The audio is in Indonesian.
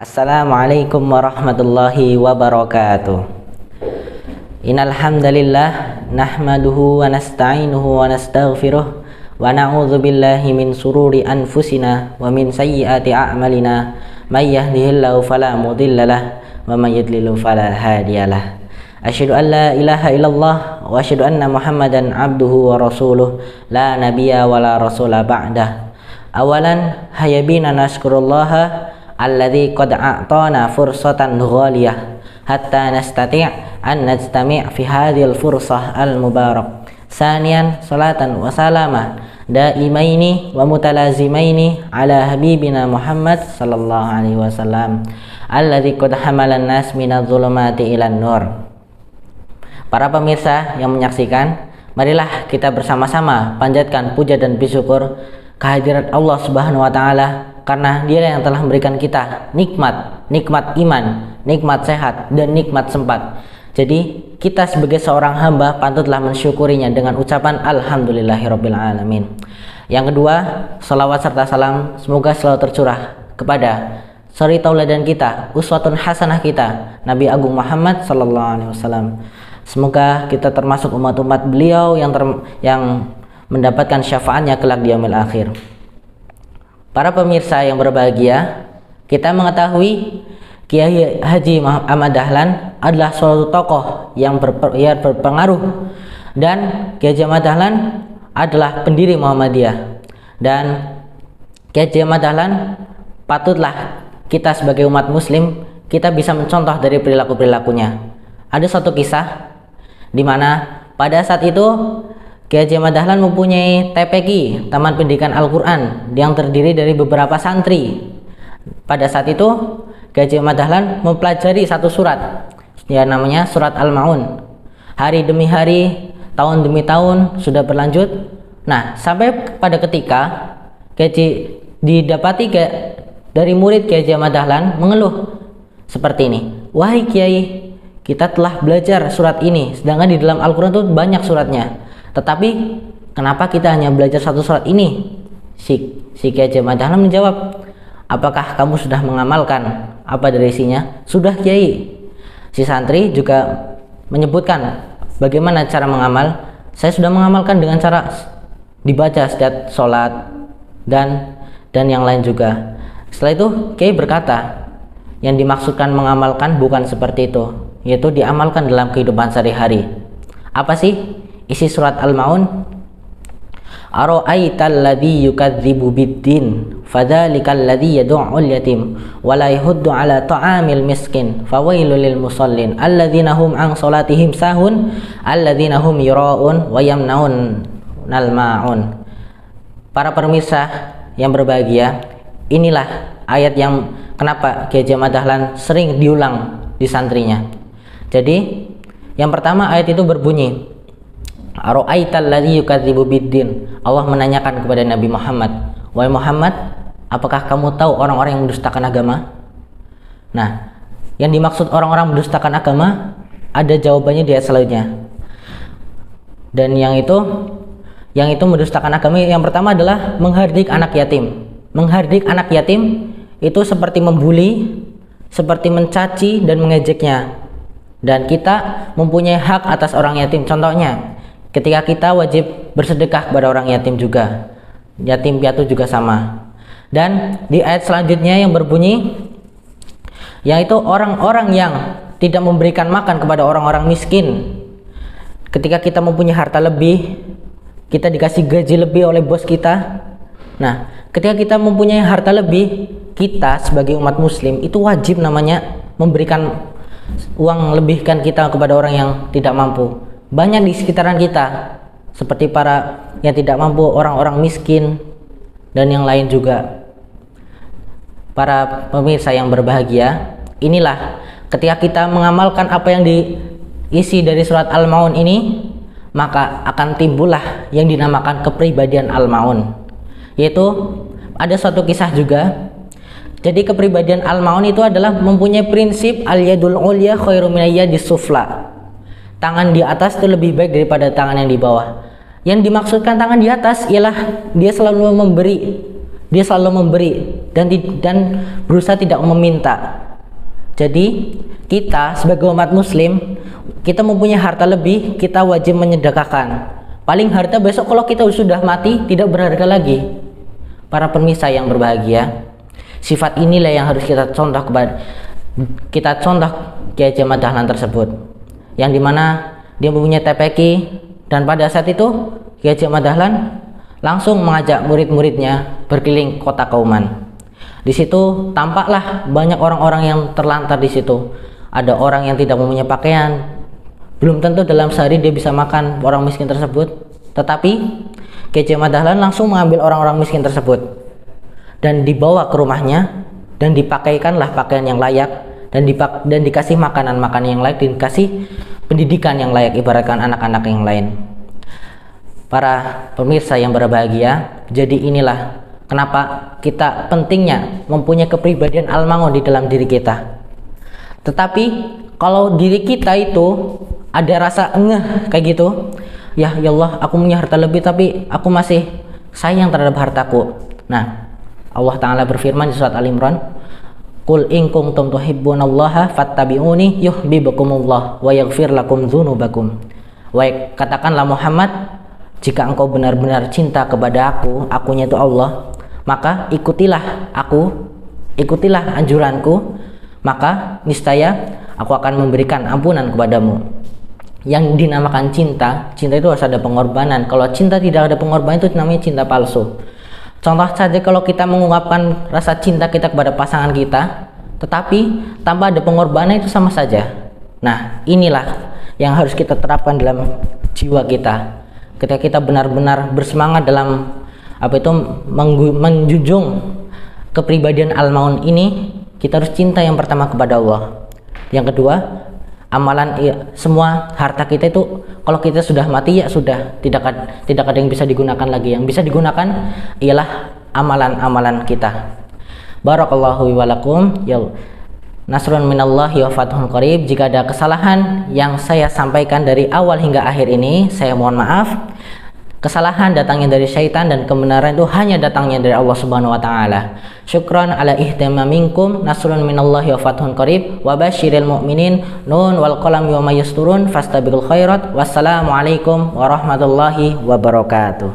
Assalamualaikum warahmatullahi wabarakatuh. Innal hamdalillah nahmaduhu wa nasta'inuhu wa nastaghfiruh wa na'udzu billahi min sururi anfusina wa min sayyiati a'malina may yahdihillahu fala mudhillalah wa may yudlil fala hadiyalah. Asyhadu an la ilaha illallah wa asyhadu anna Muhammadan abduhu wa rasuluh la nabiyya wa la rasula ba'dah. Awalan hayabina nashkurullaha alladzi qad a'tana fursatan ghaliyah hatta nastati' an najtami' fi hadhil fursah al-mubarak. Saniyan salatan wa salama daimaini wa mutalazimaini ala habibina Muhammad sallallahu alaihi wasallam alladzi qad hamalan nas minadh dhulumati ilan nur. Para pemirsa yang menyaksikan, marilah kita bersama-sama panjatkan puja dan bersyukur kehadirat Allah Subhanahu wa taala, karena Dia yang telah memberikan kita nikmat iman, nikmat sehat, dan nikmat sempat. Jadi kita sebagai seorang hamba patutlah mensyukurinya dengan ucapan alhamdulillahirabbil alamin. Yang kedua, salawat serta salam semoga selalu tercurah kepada suri tauladan kita, uswatun hasanah kita, Nabi Agung Muhammad sallallahu alaihi wasallam. Semoga kita termasuk umat-umat beliau yang mendapatkan syafaatnya kelak di yaumil akhir. Para pemirsa yang berbahagia, kita mengetahui Kiai Haji Ahmad Dahlan adalah suatu tokoh yang berpengaruh, dan Kiai Haji Ahmad Dahlan adalah pendiri Muhammadiyah, dan Kiai Haji Ahmad Dahlan patutlah kita sebagai umat muslim kita bisa mencontoh dari perilaku-perilakunya. Ada suatu kisah di mana pada saat itu Kiai Haji Ahmad Dahlan mempunyai TPQ, Taman Pendidikan Al-Quran, yang terdiri dari beberapa santri. Pada saat itu Kiai Haji Ahmad Dahlan mempelajari satu surat, yang namanya surat Al-Ma'un. Hari demi hari, tahun demi tahun sudah berlanjut. Nah, sampai pada ketika didapati dari murid Kiai Haji Ahmad Dahlan mengeluh seperti ini. Wahai Kiai, kita telah belajar surat ini, sedangkan di dalam Al-Quran itu banyak suratnya. Tetapi kenapa kita hanya belajar satu surat ini? Si Kiai Haji Ahmad Dahlan menjawab, apakah kamu sudah mengamalkan apa dari isinya? Sudah Kiai. Si santri juga menyebutkan bagaimana cara mengamal. Saya sudah mengamalkan dengan cara dibaca setiap sholat dan yang lain juga. Setelah itu Kiai berkata, yang dimaksudkan mengamalkan bukan seperti itu, yaitu diamalkan dalam kehidupan sehari-hari. Apa sih isi surat Al-Ma'un? Ara'aital ladzi yukadzibu biddin fadzalikal ladzi yad'ul yatim wa la yahuddu 'ala ta'amil miskin fawailul lil musallin alladzina hum an salatihim sahun alladzina hum yura'un wa yamnaun nal ma'un. Para pemirsa yang berbahagia, inilah ayat yang kenapa Kiai Haji Ahmad Dahlan sering diulang di santrinya. Jadi yang pertama, ayat itu berbunyi, Ara'aital ladzi yukadzibu biddin. Allah menanyakan kepada Nabi Muhammad, wahai Muhammad, apakah kamu tahu orang-orang yang mendustakan agama? Nah, yang dimaksud orang-orang mendustakan agama ada jawabannya di ayat selanjutnya. Dan yang itu mendustakan agama yang pertama adalah menghardik anak yatim. Menghardik anak yatim itu seperti membuli, seperti mencaci dan mengejeknya. Dan kita mempunyai hak atas orang yatim. Contohnya, ketika kita wajib bersedekah kepada orang yatim juga, yatim piatu juga sama. Dan di ayat selanjutnya yang berbunyi, yaitu orang-orang yang tidak memberikan makan kepada orang-orang miskin. Ketika kita mempunyai harta lebih, kita dikasih gaji lebih oleh bos kita. Nah, ketika kita mempunyai harta lebih, kita sebagai umat muslim itu wajib namanya memberikan uang lebihkan kita kepada orang yang tidak mampu. Banyak di sekitaran kita, seperti para yang tidak mampu, orang-orang miskin, dan yang lain juga. Para pemirsa yang berbahagia, inilah ketika kita mengamalkan apa yang diisi dari surat Al-Ma'un ini, maka akan timbullah yang dinamakan kepribadian Al-Ma'un. Yaitu ada suatu kisah juga. Jadi kepribadian Al-Ma'un itu adalah mempunyai prinsip al-yadul ulya khairu minal yadis sufla. Tangan di atas itu lebih baik daripada tangan yang di bawah. Yang dimaksudkan tangan di atas ialah dia selalu memberi Dia selalu memberi dan berusaha tidak meminta. Jadi kita sebagai umat muslim, kita mempunyai harta lebih, kita wajib menyedekahkan. Paling harta besok kalau kita sudah mati tidak berharga lagi. Para pemirsa yang berbahagia, sifat inilah yang harus kita contoh Kiai Haji Ahmad Dahlan tersebut, yang dimana dia mempunyai TPQ, dan pada saat itu Kiai Haji Ahmad Dahlan langsung mengajak murid-muridnya berkeliling kota Kauman. Di situ tampaklah banyak orang-orang yang terlantar di situ. Ada orang yang tidak mempunyai pakaian, belum tentu dalam sehari dia bisa makan orang miskin tersebut. Tetapi Kiai Haji Ahmad Dahlan langsung mengambil orang-orang miskin tersebut dan dibawa ke rumahnya, dan dipakaikanlah pakaian yang layak, dan dikasih makanan-makanan yang layak, dan dikasih pendidikan yang layak, ibaratkan anak-anak yang lain. Para pemirsa yang berbahagia, jadi inilah kenapa kita pentingnya mempunyai kepribadian al-mangun di dalam diri kita. Tetapi kalau diri kita itu ada rasa engeh kayak gitu, ya Allah, aku punya harta lebih tapi aku masih sayang terhadap hartaku. Nah, Allah Ta'ala berfirman di surat Al-Imran, Qul in kuntum tuhibbunallaha fattabi'uni yuhibbukumullah wa yaghfir lakum dzunubakum. Wahai, katakanlah Muhammad, jika engkau benar-benar cinta kepada akunya itu Allah, maka ikutilah aku, ikutilah anjuranku, maka niscaya aku akan memberikan ampunan kepadamu. Yang dinamakan cinta itu harus ada pengorbanan. Kalau cinta tidak ada pengorbanan, itu namanya cinta palsu. Contoh saja, kalau kita mengungkapkan rasa cinta kita kepada pasangan kita, tetapi tanpa ada pengorbanan, itu sama saja. Nah, inilah yang harus kita terapkan dalam jiwa kita. Ketika kita benar-benar bersemangat dalam menjunjung kepribadian al-maun ini, kita harus cinta yang pertama kepada Allah. Yang kedua, amalan, semua harta kita itu kalau kita sudah mati, ya sudah, tidak ada yang bisa digunakan lagi. Yang bisa digunakan ialah amalan-amalan kita. Barakallahu wa lakum. Nasrun minallahi wa fathun qarib. Jika ada kesalahan yang saya sampaikan dari awal hingga akhir ini, saya mohon maaf. Kesalahan datangnya dari syaitan dan kebenaran itu hanya datangnya dari Allah Subhanahu wa taala. Syukran ala ihtimaminkum. Nasrun minallahi wa fathun qarib. Wa basyiril mu'minin. Nun wal qalam wa may yasturun fastabiqul khairat. Wassalamualaikum warahmatullahi wabarakatuh.